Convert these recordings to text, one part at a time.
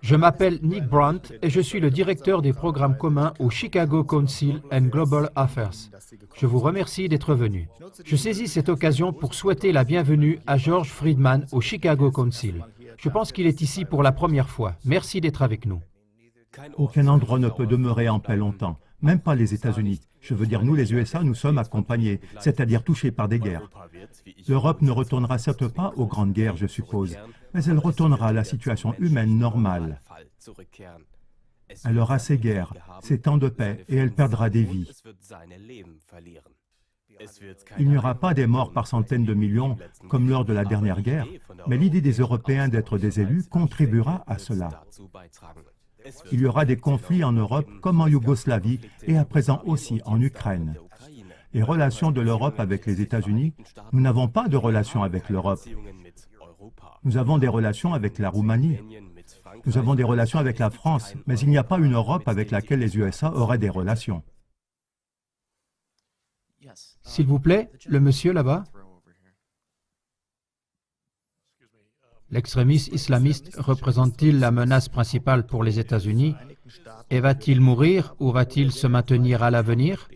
Je m'appelle Nick Brandt et je suis le directeur des programmes communs au Chicago Council and Global Affairs. Je vous remercie d'être venu. Je saisis cette occasion pour souhaiter la bienvenue à George Friedman au Chicago Council. Je pense qu'il est ici pour la première fois. Merci d'être avec nous. Aucun endroit ne peut demeurer en paix longtemps, même pas les États-Unis. Je veux dire, nous les USA, nous sommes accompagnés, c'est-à-dire touchés par des guerres. L'Europe ne retournera certes pas aux grandes guerres, je suppose, mais elle retournera à la situation humaine normale. Elle aura ses guerres, ses temps de paix, et elle perdra des vies. Il n'y aura pas des morts par centaines de millions, comme lors de la dernière guerre, mais l'idée des Européens d'être des élus contribuera à cela. Il y aura des conflits en Europe comme en Yougoslavie et à présent aussi en Ukraine. Les relations de l'Europe avec les États-Unis, nous n'avons pas de relations avec l'Europe. Nous avons des relations avec la Roumanie. Nous avons des relations avec la France, mais il n'y a pas une Europe avec laquelle les USA auraient des relations. S'il vous plaît, le monsieur là-bas. L'extrémisme islamiste représente-t-il la menace principale pour les États-Unis? Et va-t-il mourir ou va-t-il se maintenir à l'avenir?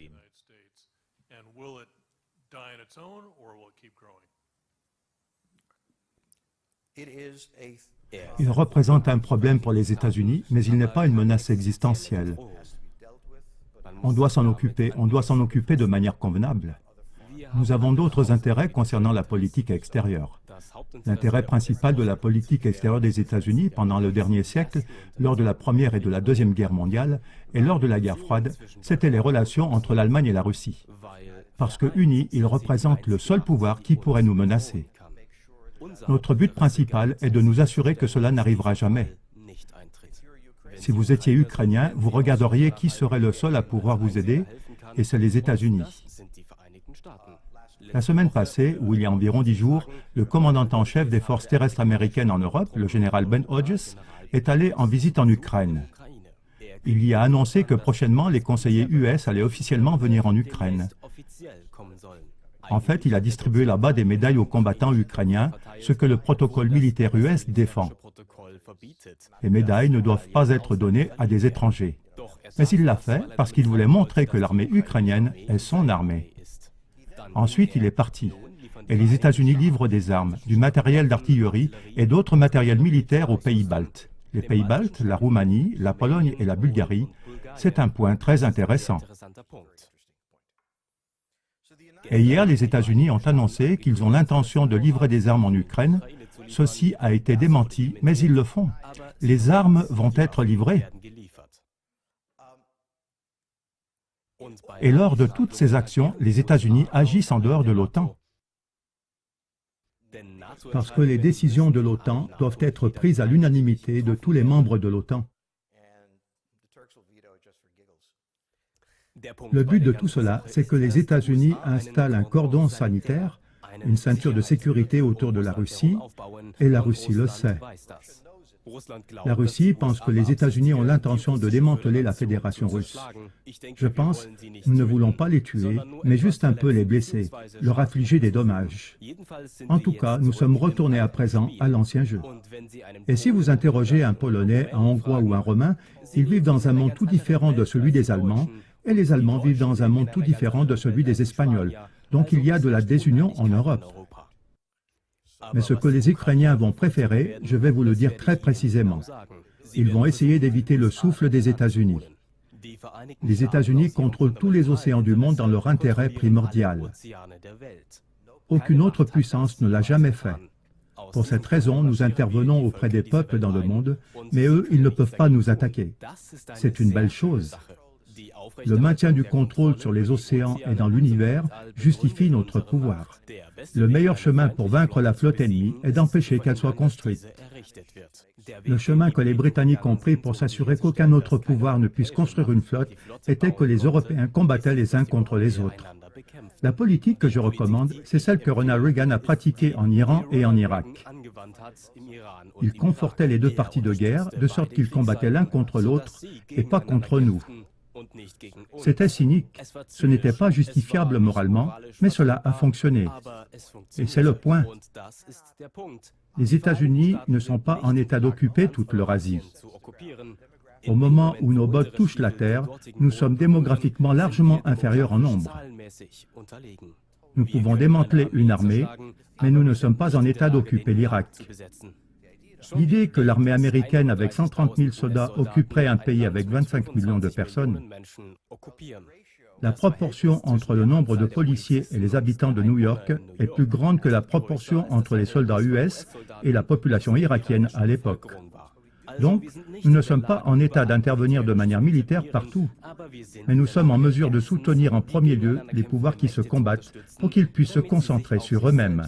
Il représente un problème pour les États-Unis, mais il n'est pas une menace existentielle. On doit s'en occuper de manière convenable. Nous avons d'autres intérêts concernant la politique extérieure. L'intérêt principal de la politique extérieure des États-Unis pendant le dernier siècle, lors de la Première et de la Deuxième Guerre mondiale, et lors de la guerre froide, c'était les relations entre l'Allemagne et la Russie. Parce que unis, ils représentent le seul pouvoir qui pourrait nous menacer. Notre but principal est de nous assurer que cela n'arrivera jamais. Si vous étiez Ukrainien, vous regarderiez qui serait le seul à pouvoir vous aider, et c'est les États-Unis. La semaine passée, ou il y a environ 10 jours, le commandant en chef des forces terrestres américaines en Europe, le général Ben Hodges, est allé en visite en Ukraine. Il y a annoncé que prochainement, les conseillers US allaient officiellement venir en Ukraine. En fait, il a distribué là-bas des médailles aux combattants ukrainiens, ce que le protocole militaire US défend. Les médailles ne doivent pas être données à des étrangers. Mais il l'a fait parce qu'il voulait montrer que l'armée ukrainienne est son armée. Ensuite, il est parti. Et les États-Unis livrent des armes, du matériel d'artillerie et d'autres matériels militaires aux pays baltes. Les pays baltes, la Roumanie, la Pologne et la Bulgarie, c'est un point très intéressant. Et hier, les États-Unis ont annoncé qu'ils ont l'intention de livrer des armes en Ukraine. Ceci a été démenti, mais ils le font. Les armes vont être livrées. Et lors de toutes ces actions, les États-Unis agissent en dehors de l'OTAN. Parce que les décisions de l'OTAN doivent être prises à l'unanimité de tous les membres de l'OTAN. Le but de tout cela, c'est que les États-Unis installent un cordon sanitaire, une ceinture de sécurité autour de la Russie, et la Russie le sait. La Russie pense que les États-Unis ont l'intention de démanteler la Fédération russe. Je pense, nous ne voulons pas les tuer, mais juste un peu les blesser, leur affliger des dommages. En tout cas, nous sommes retournés à présent à l'ancien jeu. Et si vous interrogez un Polonais, un Hongrois ou un Romain, ils vivent dans un monde tout différent de celui des Allemands, et les Allemands vivent dans un monde tout différent de celui des Espagnols. Donc il y a de la désunion en Europe. Mais ce que les Ukrainiens vont préférer, je vais vous le dire très précisément. Ils vont essayer d'éviter le souffle des États-Unis. Les États-Unis contrôlent tous les océans du monde dans leur intérêt primordial. Aucune autre puissance ne l'a jamais fait. Pour cette raison, nous intervenons auprès des peuples dans le monde, mais eux, ils ne peuvent pas nous attaquer. C'est une belle chose. Le maintien du contrôle sur les océans et dans l'univers justifie notre pouvoir. Le meilleur chemin pour vaincre la flotte ennemie est d'empêcher qu'elle soit construite. Le chemin que les Britanniques ont pris pour s'assurer qu'aucun autre pouvoir ne puisse construire une flotte était que les Européens combattaient les uns contre les autres. La politique que je recommande, c'est celle que Ronald Reagan a pratiquée en Iran et en Irak. Il confortait les deux parties de guerre, de sorte qu'ils combattaient l'un contre l'autre et pas contre nous. C'était cynique, ce n'était pas justifiable moralement, mais cela a fonctionné. Et c'est le point. Les États-Unis ne sont pas en état d'occuper toute l'Eurasie. Au moment où nos bottes touchent la terre, nous sommes démographiquement largement inférieurs en nombre. Nous pouvons démanteler une armée, mais nous ne sommes pas en état d'occuper l'Irak. L'idée que l'armée américaine avec 130 000 soldats occuperait un pays avec 25 millions de personnes, la proportion entre le nombre de policiers et les habitants de New York est plus grande que la proportion entre les soldats US et la population irakienne à l'époque. Donc, nous ne sommes pas en état d'intervenir de manière militaire partout, mais nous sommes en mesure de soutenir en premier lieu les pouvoirs qui se combattent pour qu'ils puissent se concentrer sur eux-mêmes.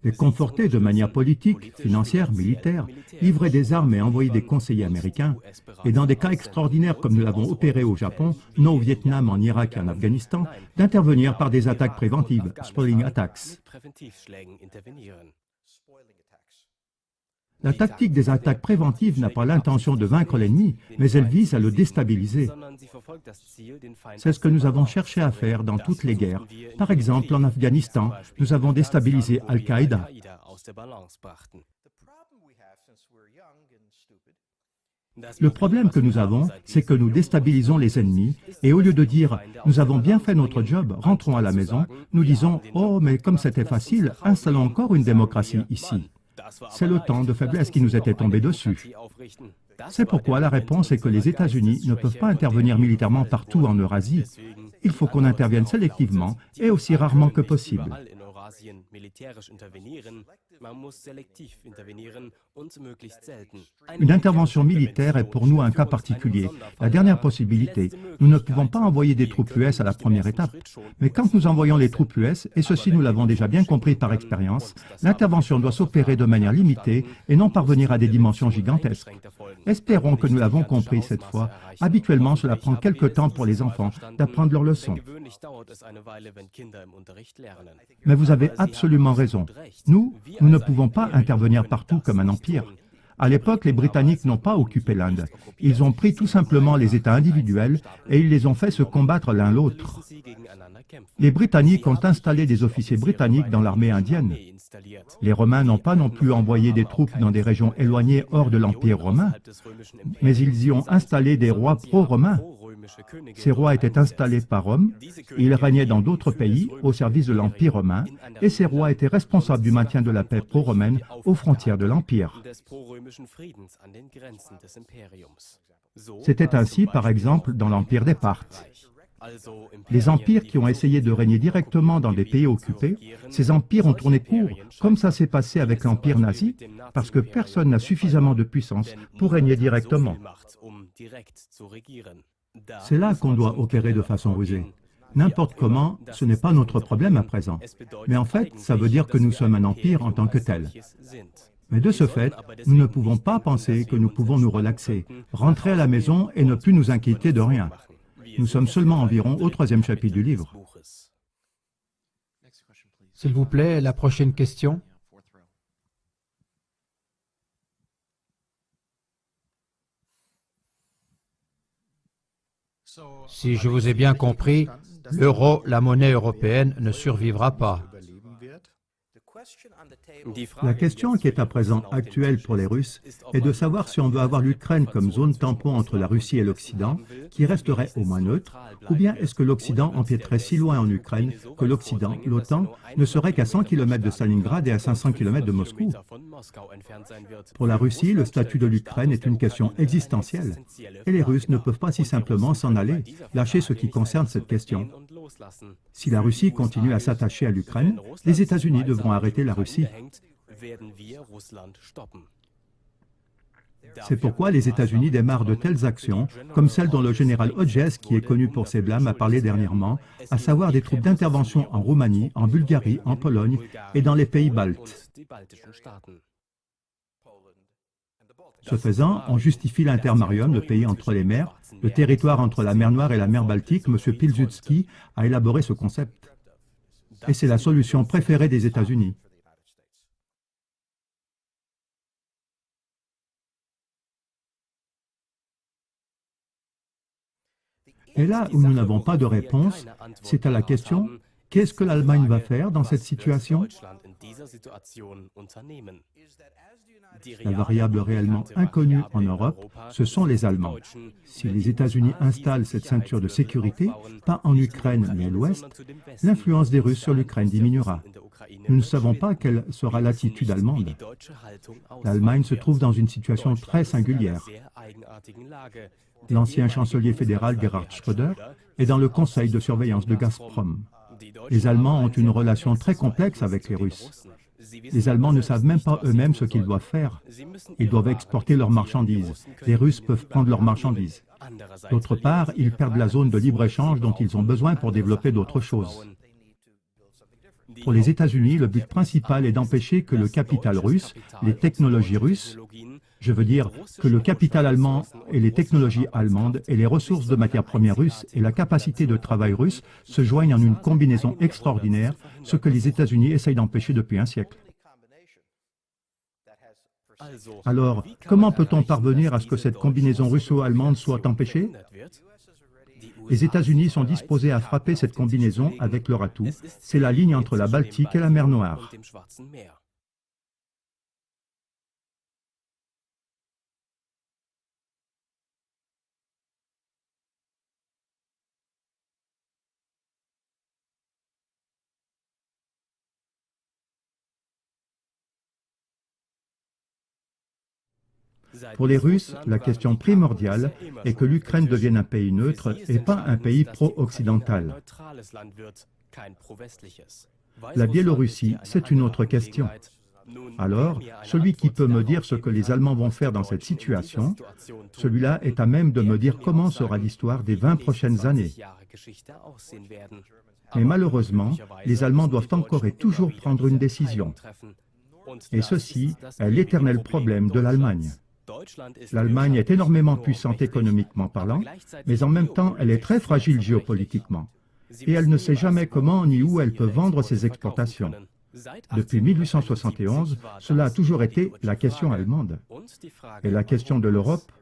Les conforter de manière politique, financière, militaire, livrer des armes et envoyer des conseillers américains, et dans des cas extraordinaires comme nous l'avons opéré au Japon, non au Vietnam, en Irak et en Afghanistan, d'intervenir par des attaques préventives, spoiling attacks. La tactique des attaques préventives n'a pas l'intention de vaincre l'ennemi, mais elle vise à le déstabiliser. C'est ce que nous avons cherché à faire dans toutes les guerres. Par exemple, en Afghanistan, nous avons déstabilisé Al-Qaïda. Le problème que nous avons, c'est que nous déstabilisons les ennemis, et au lieu de dire « nous avons bien fait notre job, rentrons à la maison », nous disons « oh, mais comme c'était facile, installons encore une démocratie ici ». C'est le temps de faiblesse qui nous était tombé dessus. C'est pourquoi la réponse est que les États-Unis ne peuvent pas intervenir militairement partout en Eurasie. Il faut qu'on intervienne sélectivement et aussi rarement que possible. Une intervention militaire est pour nous un cas particulier, la dernière possibilité. Nous ne pouvons pas envoyer des troupes US à la première étape. Mais quand nous envoyons les troupes US, et ceci nous l'avons déjà bien compris par expérience, l'intervention doit s'opérer de manière limitée et non parvenir à des dimensions gigantesques. Espérons que nous l'avons compris cette fois. Habituellement, cela prend quelque temps pour les enfants d'apprendre leurs leçons. Mais vous avez absolument raison. Nous ne pouvons pas intervenir partout comme un empire. À l'époque, les Britanniques n'ont pas occupé l'Inde. Ils ont pris tout simplement les États individuels et ils les ont fait se combattre l'un l'autre. Les Britanniques ont installé des officiers britanniques dans l'armée indienne. Les Romains n'ont pas non plus envoyé des troupes dans des régions éloignées hors de l'Empire romain, mais ils y ont installé des rois pro-romains. Ces rois étaient installés par Rome, ils régnaient dans d'autres pays au service de l'Empire romain, et ces rois étaient responsables du maintien de la paix pro-romaine aux frontières de l'Empire. C'était ainsi, par exemple, dans l'Empire des Parthes. Les empires qui ont essayé de régner directement dans des pays occupés, ces empires ont tourné court, comme ça s'est passé avec l'Empire nazi, parce que personne n'a suffisamment de puissance pour régner directement. C'est là qu'on doit opérer de façon rusée. N'importe comment, ce n'est pas notre problème à présent. Mais en fait, ça veut dire que nous sommes un empire en tant que tel. Mais de ce fait, nous ne pouvons pas penser que nous pouvons nous relaxer, rentrer à la maison et ne plus nous inquiéter de rien. Nous sommes seulement environ au 3e chapitre du livre. S'il vous plaît, la prochaine question. Si je vous ai bien compris, l'euro, la monnaie européenne, ne survivra pas. La question qui est à présent actuelle pour les Russes est de savoir si on veut avoir l'Ukraine comme zone tampon entre la Russie et l'Occident, qui resterait au moins neutre, ou bien est-ce que l'Occident empiéterait si loin en Ukraine que l'Occident, l'OTAN, ne serait qu'à 100 km de Stalingrad et à 500 km de Moscou. Pour la Russie, le statut de l'Ukraine est une question existentielle, et les Russes ne peuvent pas si simplement s'en aller, lâcher ce qui concerne cette question. Si la Russie continue à s'attacher à l'Ukraine, les États-Unis devront arrêter la Russie. C'est pourquoi les États-Unis démarrent de telles actions, comme celle dont le général Hodges, qui est connu pour ses blâmes, a parlé dernièrement, à savoir des troupes d'intervention en Roumanie, en Bulgarie, en Pologne et dans les pays baltes. Ce faisant, on justifie l'Intermarium, le pays entre les mers, le territoire entre la mer Noire et la mer Baltique. M. Pilsudski a élaboré ce concept. Et c'est la solution préférée des États-Unis. Et là où nous n'avons pas de réponse, c'est à la question « Qu'est-ce que l'Allemagne va faire dans cette situation ?» La variable réellement inconnue en Europe, ce sont les Allemands. Si les États-Unis installent cette ceinture de sécurité, pas en Ukraine mais à l'Ouest, l'influence des Russes sur l'Ukraine diminuera. Nous ne savons pas quelle sera l'attitude allemande. L'Allemagne se trouve dans une situation très singulière. L'ancien chancelier fédéral Gerhard Schröder est dans le conseil de surveillance de Gazprom. Les Allemands ont une relation très complexe avec les Russes. Les Allemands ne savent même pas eux-mêmes ce qu'ils doivent faire. Ils doivent exporter leurs marchandises. Les Russes peuvent prendre leurs marchandises. D'autre part, ils perdent la zone de libre-échange dont ils ont besoin pour développer d'autres choses. Pour les États-Unis, le but principal est d'empêcher que le capital russe, les technologies russes, je veux dire que le capital allemand et les technologies allemandes et les ressources de matières premières russes et la capacité de travail russe se joignent en une combinaison extraordinaire, ce que les États-Unis essayent d'empêcher depuis un siècle. Alors, comment peut-on parvenir à ce que cette combinaison russo-allemande soit empêchée? Les États-Unis sont disposés à frapper cette combinaison avec leur atout. C'est la ligne entre la Baltique et la mer Noire. Pour les Russes, la question primordiale est que l'Ukraine devienne un pays neutre et pas un pays pro-occidental. La Biélorussie, c'est une autre question. Alors, celui qui peut me dire ce que les Allemands vont faire dans cette situation, celui-là est à même de me dire comment sera l'histoire des 20 prochaines années. Mais malheureusement, les Allemands doivent encore et toujours prendre une décision. Et ceci est l'éternel problème de l'Allemagne. L'Allemagne est énormément puissante économiquement parlant, mais en même temps, elle est très fragile géopolitiquement. Et elle ne sait jamais comment ni où elle peut vendre ses exportations. Depuis 1871, cela a toujours été la question allemande. Et la question de l'Europe?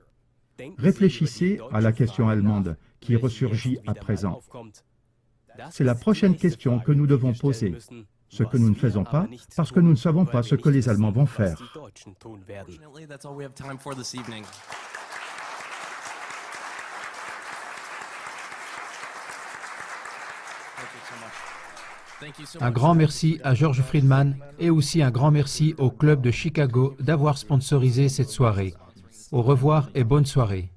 Réfléchissez à la question allemande qui ressurgit à présent. C'est la prochaine question que nous devons poser. Ce que nous ne faisons pas, parce que nous ne savons pas ce que les Allemands vont faire. Un grand merci à George Friedman et aussi un grand merci au Club de Chicago d'avoir sponsorisé cette soirée. Au revoir et bonne soirée.